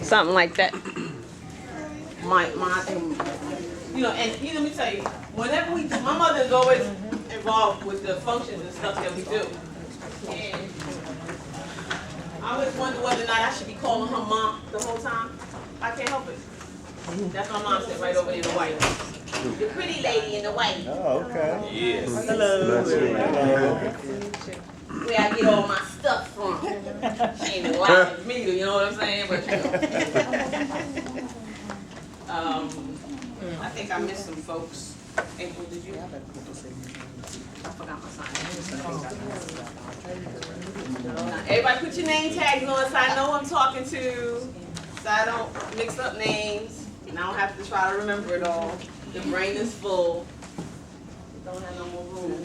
something like that. My and let me tell you, whenever we do, my mother is always involved with the functions and stuff that we do. And I always wonder whether or not I should be calling her mom the whole time. I can't help it. That's my mom sitting right over there in the white. The pretty lady in the white. Oh, okay. Yes. Hello. Hello. Where I get all my stuff from. She ain't as loud as me, you know what I'm saying? But I think I missed some folks. April, did you? I forgot my sign. Everybody put your name tags on so I know who I'm talking to. So I don't mix up names. And I don't have to try to remember it all. The brain is full. Don't have no more room.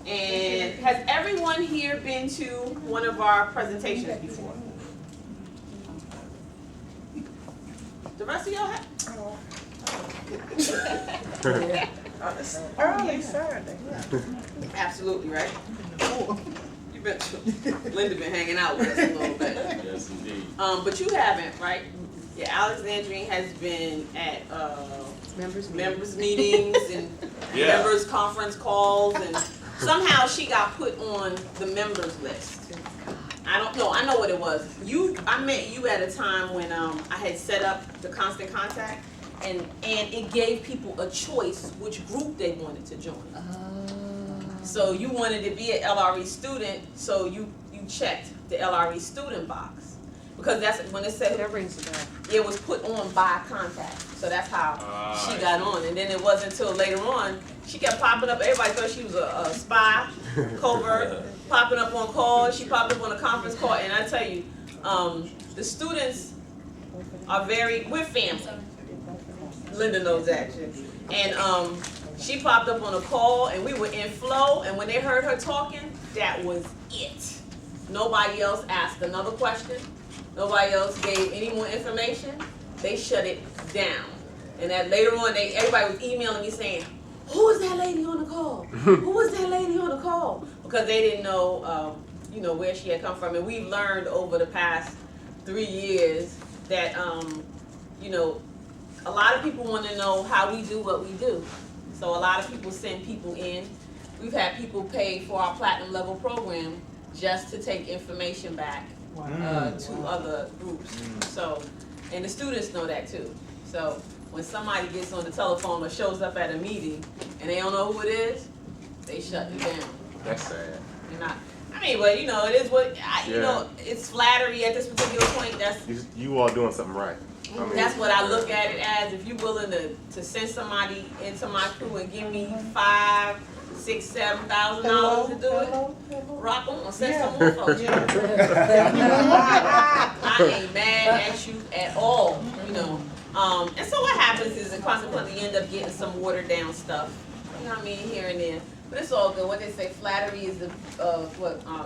And has everyone here been to one of our presentations before? The rest of y'all have? Early Saturday. Absolutely, right? You bet Linda been hanging out with us a little bit. Yes, indeed. But you haven't, right? Yeah, Alexandrine has been at members meetings and members conference calls, and somehow she got put on the members list. I don't know. I know what it was. I met you at a time when I had set up the constant contact, and it gave people a choice which group they wanted to join. So you wanted to be an LRE student, so you checked the LRE student box. Because that's when it said it was put on by contact. So that's how she got on. And then it wasn't until later on, she kept popping up. Everybody thought she was a spy, covert, popping up on calls. She popped up on a conference call. And I tell you, the students are we're family. Linda knows that. And she popped up on a call and we were in flow. And when they heard her talking, that was it. Nobody else asked another question. Nobody else gave any more information. They shut it down. And that later on, everybody was emailing me saying, "Who was that lady on the call? Who was that lady on the call?" Because they didn't know, where she had come from. And we've learned over the past 3 years that, a lot of people want to know how we do what we do. So a lot of people send people in. We've had people pay for our platinum level program just to take information back. To other groups. So, and the students know that too. So when somebody gets on the telephone or shows up at a meeting and they don't know who it is, they shut it down. That's sad. But it is what, it's flattery at this particular point. You all doing something right. That's what I look at it as. If you're willing to send somebody into my crew and give me $5,000, $6,000, $7,000 to do it, rock on, send some more folks. I ain't mad at you at all, And so what happens is consequently you end up getting some watered down stuff, here and there. But it's all good. What they say, flattery is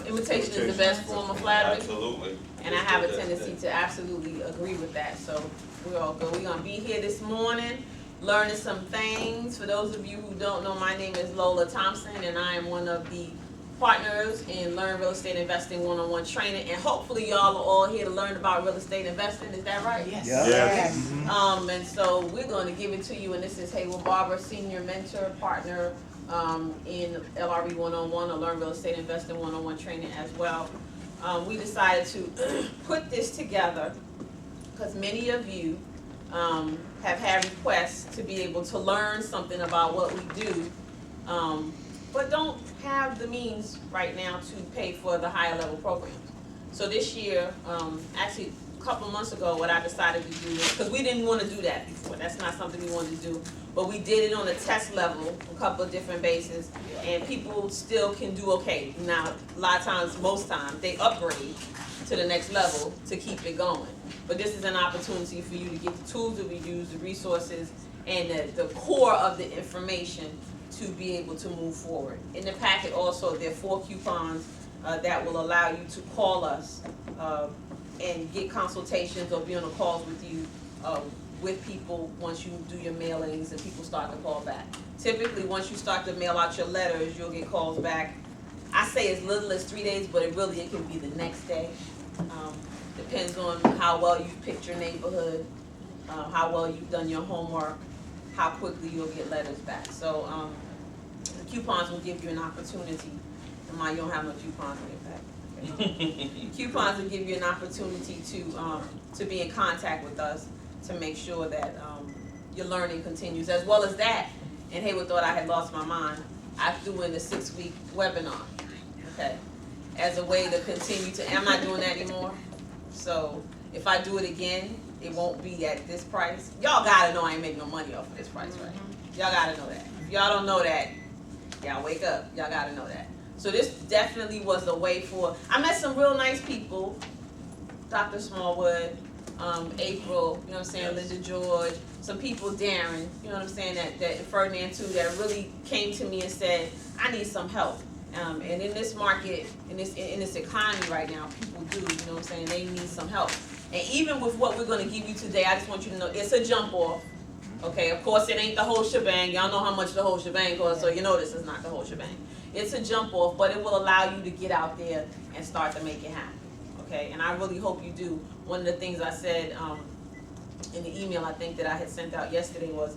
imitation is the best form of flattery. Absolutely. And I have a tendency to absolutely agree with that. So we're all good. We're gonna be here this morning, learning some things. For those of you who don't know, my name is Lola Thompson, and I am one of the partners in Learn Real Estate Investing one-on-one training. And hopefully y'all are all here to learn about real estate investing. Is that right? Yes. Yes. And so we're going to give it to you. And this is Haywood Barber, senior mentor partner in LRE 101 or Learn Real Estate Investing one-on-one training as well. We decided to put this together because many of you have had requests to be able to learn something about what we do, but don't have the means right now to pay for the higher level programs. So this year, actually a couple months ago, what I decided to do, because we didn't want to do that before, that's not something we wanted to do, but we did it on a test level, a couple of different bases, and people still can do okay. Now, a lot of times, most times, they upgrade to the next level to keep it going. But this is an opportunity for you to get the tools that we use, the resources, and the core of the information to be able to move forward. In the packet also, there are 4 coupons that will allow you to call us and get consultations or be on the calls with you with people once you do your mailings and people start to call back. Typically, once you start to mail out your letters, you'll get calls back. I say as little as 3 days, but it can be the next day. Depends on how well you've picked your neighborhood, how well you've done your homework, how quickly you'll get letters back. So the coupons will give you an opportunity. And you don't have no coupons in your back. Okay. Coupons will give you an opportunity to be in contact with us to make sure that your learning continues. As well as that, and Haywood thought I had lost my mind, I threw in the 6-week webinar, okay, as a way to continue to, and I'm not doing that anymore. So if I do it again, it won't be at this price. Y'all gotta know I ain't making no money off of this price, right? Y'all gotta know that. If y'all don't know that, y'all wake up. Y'all gotta know that. So this definitely was a way for, I met some real nice people, Dr. Smallwood, April, you know what I'm saying, Linda George, some people, Darren, you know what I'm saying, that Ferdinand too, that really came to me and said, I need some help. And in this market, in this economy right now, people do, you know what I'm saying, they need some help. And even with what we're gonna give you today, I just want you to know, it's a jump off. Okay, of course it ain't the whole shebang. Y'all know how much the whole shebang costs, so you know this is not the whole shebang. It's a jump off, but it will allow you to get out there and start to make it happen. Okay, and I really hope you do. One of the things I said in the email I think that I had sent out yesterday was,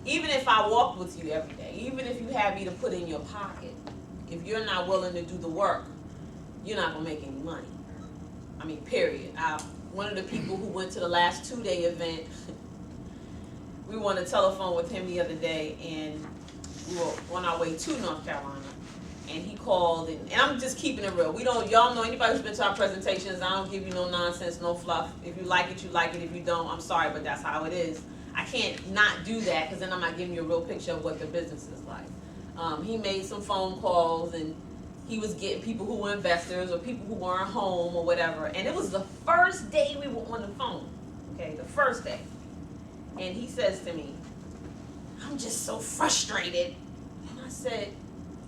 even if I walked with you every day, even if you had me to put in your pocket, if you're not willing to do the work, you're not gonna make any money. I mean, period. One of the people who went to the last 2-day event, we were on a telephone with him the other day, and we were on our way to North Carolina, and he called, and I'm just keeping it real. Y'all know, anybody who's been to our presentations, I don't give you no nonsense, no fluff. If you like it, you like it. If you don't, I'm sorry, but that's how it is. I can't not do that, because then I'm not giving you a real picture of what the business is like. He made some phone calls, and he was getting people who were investors or people who weren't home or whatever. And it was the first day we were on the phone, okay, the first day. And he says to me, I'm just so frustrated. And I said,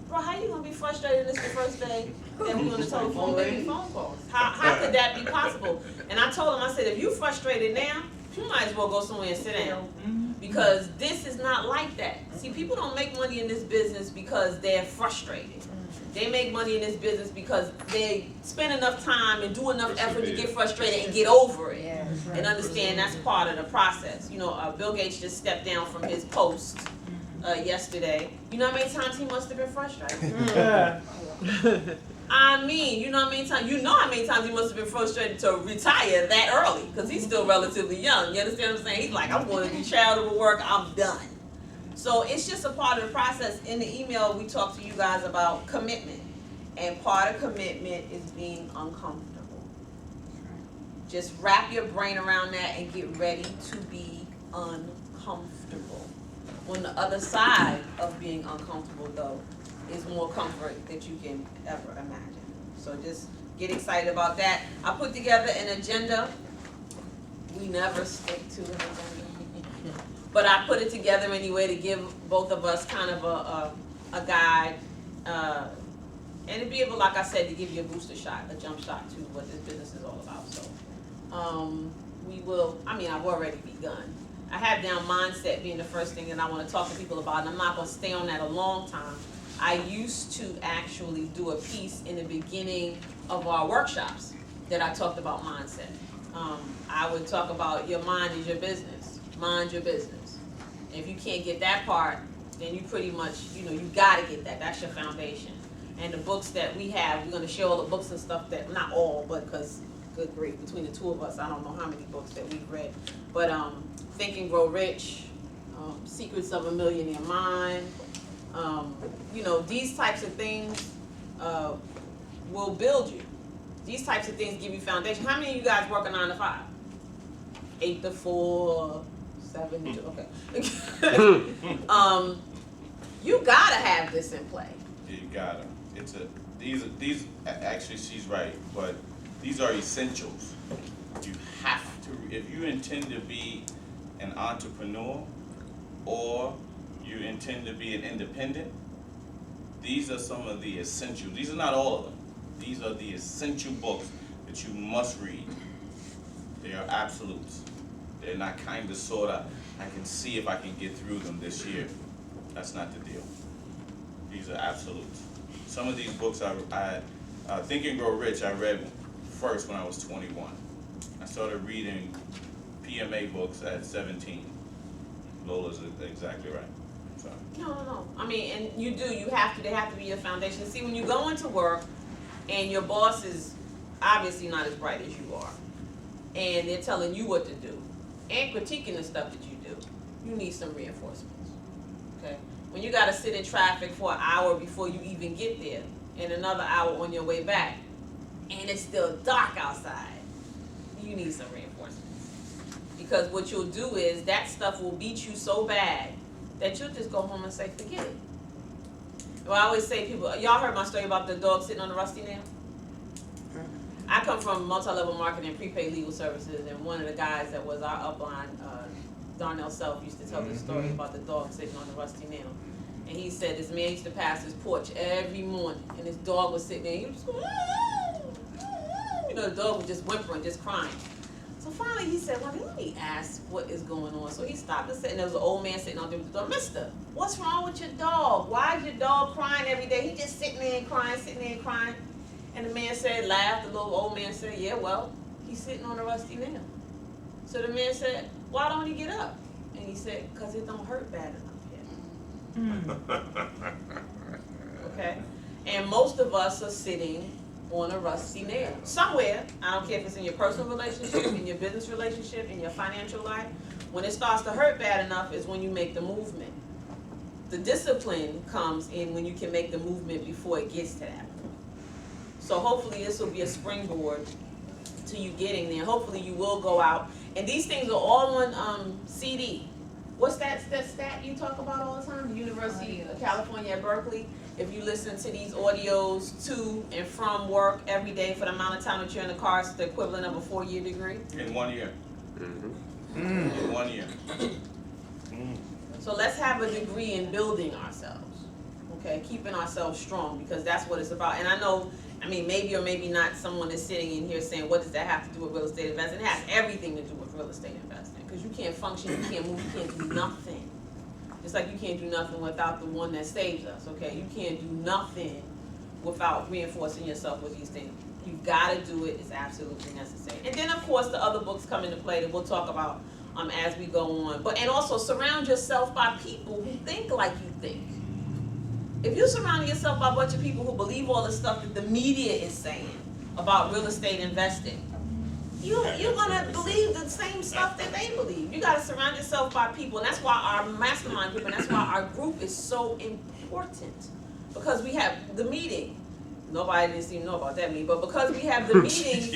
bro, how you gonna be frustrated this the first day that we on the telephone making phone calls? How could that be possible? And I told him, I said, if you frustrated now, you might as well go somewhere and sit down. Because this is not like that. See, people don't make money in this business because they're frustrated. They make money in this business because they spend enough time and do enough effort to get frustrated and get over it. And understand that's part of the process. You know, Bill Gates just stepped down from his post yesterday. You know how many times he must have been frustrated? I mean, you know how many times he must have been frustrated to retire that early, because he's still relatively young. You understand what I'm saying? He's like, I'm going to do charitable work, I'm done. So it's just a part of the process. In the email, we talked to you guys about commitment. And part of commitment is being uncomfortable. Just wrap your brain around that and get ready to be uncomfortable. On the other side of being uncomfortable, though, is more comfort that you can ever imagine. So just get excited about that. I put together an agenda. We never stick to an agenda. But I put it together anyway to give both of us kind of a guide, and to be able, like I said, to give you a booster shot, a jump shot to what this business is all about. So I've already begun. I have down mindset being the first thing that I want to talk to people about, and I'm not going to stay on that a long time. I used to actually do a piece in the beginning of our workshops that I talked about mindset. I would talk about your mind is your business. Mind your business. If you can't get that part, then you pretty much, you gotta get that. That's your foundation. And the books that we have, we're gonna share all the books and stuff that, not all, but because, good grief, between the two of us, I don't know how many books that we've read. But Think and Grow Rich, Secrets of a Millionaire Mind, these types of things will build you. These types of things give you foundation. How many of you guys work a 9 to 5? 8 to 4, 7 to, okay. You gotta have this in play. You gotta. These actually, she's right, but these are essentials. You have to, if you intend to be an entrepreneur or you intend to be an independent, these are some of the essentials. These are not all of them. These are the essential books that you must read. They are absolutes. They're not kind of, sort of, I can see if I can get through them this year. That's not the deal. These are absolutes. Some of these books, Think and Grow Rich, I read first when I was 21. I started reading PMA books at 17. Lola's exactly right. So. No. I mean, and you have to, they have to be your foundation. See, when you go into work and your boss is obviously not as bright as you are, and they're telling you what to do, and critiquing the stuff that you do, you need some reinforcements, okay? When you gotta sit in traffic for an hour before you even get there, and another hour on your way back, and it's still dark outside, you need some reinforcements. Because what you'll do is, that stuff will beat you so bad that you'll just go home and say, forget it. Well, I always say, people, y'all heard my story about the dog sitting on the rusty nail? I come from multi-level marketing and prepaid legal services, and one of the guys that was our upline, Darnell Self, used to tell this story about the dog sitting on the rusty nail. And he said this man used to pass his porch every morning, and his dog was sitting there, he was just going, you know, the dog was just whimpering, just crying. So finally he said, well, let me ask what is going on. So he stopped and said, and there was an old man sitting out there with the dog. Mister, what's wrong with your dog? Why is your dog crying every day? He just sitting there and crying. And the man said, laughed, the little old man said, yeah, well, he's sitting on a rusty nail. So the man said, why don't he get up? And he said, because it don't hurt bad enough yet. Okay? And most of us are sitting on a rusty nail. Somewhere, I don't care if it's in your personal relationship, in your business relationship, in your financial life, when it starts to hurt bad enough is when you make the movement. The discipline comes in when you can make the movement before it gets to that point. So hopefully this will be a springboard to you getting there. Hopefully you will go out. And these things are all on CD. What's that stat you talk about all the time? The University of California at Berkeley. If you listen to these audios to and from work every day for the amount of time that you're in the car, it's the equivalent of a 4-year degree. In 1 year. In 1 year. So let's have a degree in building ourselves, okay? Keeping ourselves strong, because that's what it's about. And I know, I mean, maybe or maybe not someone is sitting in here saying, what does that have to do with real estate investing? It has everything to do with real estate investing, because you can't function, you can't move, you can't do nothing. Just like you can't do nothing without the one that saves us, okay? You can't do nothing without reinforcing yourself with these things. You've got to do it. It's absolutely necessary. And then, of course, the other books come into play that we'll talk about as we go on. And also surround yourself by people who think like you think. If you surround yourself by a bunch of people who believe all the stuff that the media is saying about real estate investing, you're gonna believe the same stuff that they believe. You gotta surround yourself by people, and that's why our mastermind group and that's why our group is so important. Because we have the meeting. Nobody didn't seem to know about that meeting, but because we have the meetings,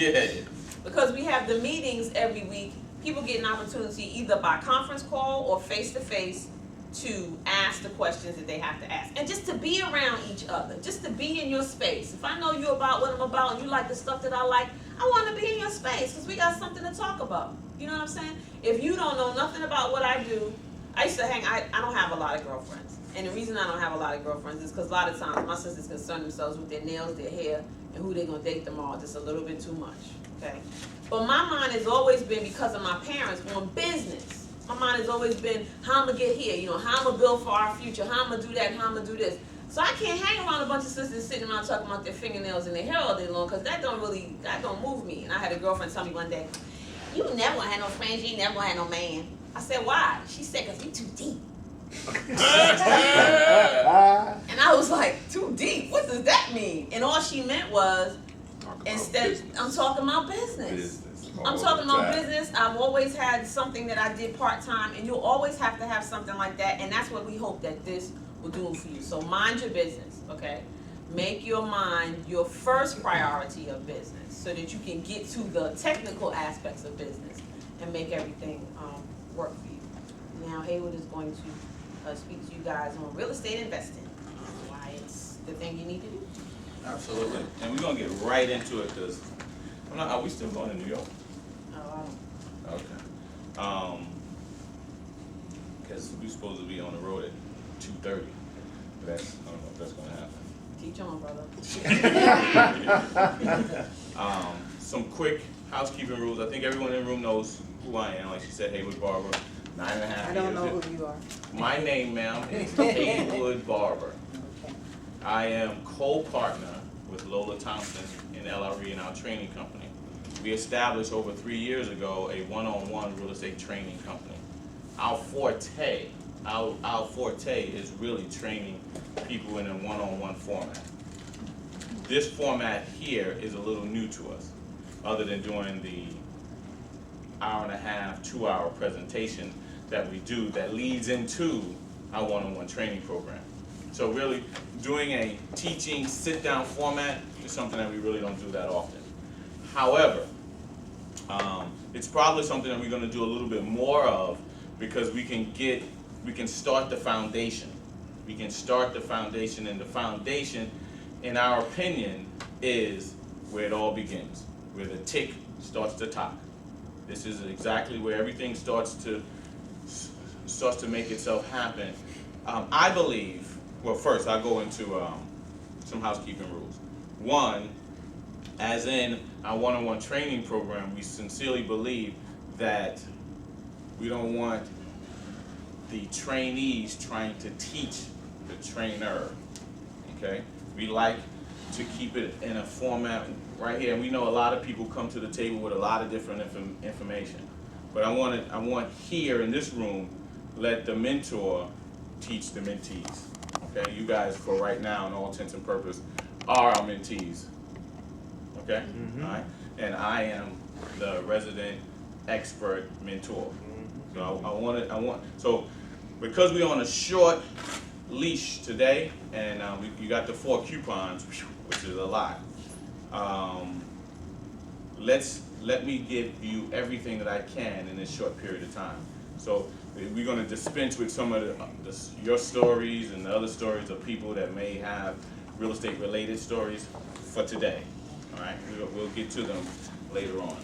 because we have the meetings every week, people get an opportunity either by conference call or face to face to ask the questions that they have to ask. And just to be around each other, just to be in your space. If I know you about what I'm about and you like the stuff that I like, I want to be in your space because we got something to talk about. You know what I'm saying? If you don't know nothing about what I do, I used to I don't have a lot of girlfriends. And the reason I don't have a lot of girlfriends is because a lot of times my sisters concern themselves with their nails, their hair, and who they're going to date tomorrow just a little bit too much. Okay? But my mind has always been, because of my parents, on business. My mind has always been how I'm going to get here, you know, how I'm going to build for our future, how I'm going to do that, how I'm going to do this. So I can't hang around a bunch of sisters sitting around talking about their fingernails and their hair all day long, because that don't move me. And I had a girlfriend tell me one day, you never gonna have no friends, you never gonna have no man. I said, why? She said, because you too deep. And I was like, too deep? What does that mean? And all she meant was, I'm talking about business. I'm talking about business. I've always had something that I did part-time, and you'll always have to have something like that, and that's what we hope that this will do for you. So mind your business, okay? Make your mind your first priority of business so that you can get to the technical aspects of business and make everything work for you. Now, Haywood is going to speak to you guys on real estate investing, why it's the thing you need to do. Absolutely. And we're going to get right into it because, are we still going to New York? Okay. Because we're supposed to be on the road at 2:30. But I don't know if that's going to happen. Teach on, brother. Some quick housekeeping rules. I think everyone in the room knows who I am. Like she said, Haywood Barber, 9.5 years. I don't know who you are. My name, ma'am, is Haywood Barber. Okay. I am co-partner with Lola Thompson in LRE in our training company. we established over 3 years ago a one-on-one real estate training company. Our forte is really training people in a one-on-one format. This format here is a little new to us, other than doing the hour-and-a-half, 2-hour presentation that we do that leads into our one-on-one training program. So really, doing a teaching sit-down format is something that we really don't do that often. However, it's probably something that we're going to do a little bit more of, because we can start the foundation. We can start the foundation, and the foundation, in our opinion, is where it all begins, where the tick starts to talk. This is exactly where everything starts to make itself happen. I believe, well, first I'll go into some housekeeping rules. One, as in our one-on-one training program, we sincerely believe that we don't want the trainees trying to teach the trainer, okay? We like to keep it in a format right here, and we know a lot of people come to the table with a lot of different information. But I want here in this room, let the mentor teach the mentees, okay? You guys, for right now, in all intents and purposes, are our mentees, okay? All right? And I am the resident expert mentor. So so because we're on a short leash today, and you got the 4 coupons, which is a lot. Let me give you everything that I can in this short period of time. So we're going to dispense with some of your stories and the other stories of people that may have real estate related stories for today. All right, we'll get to them later on.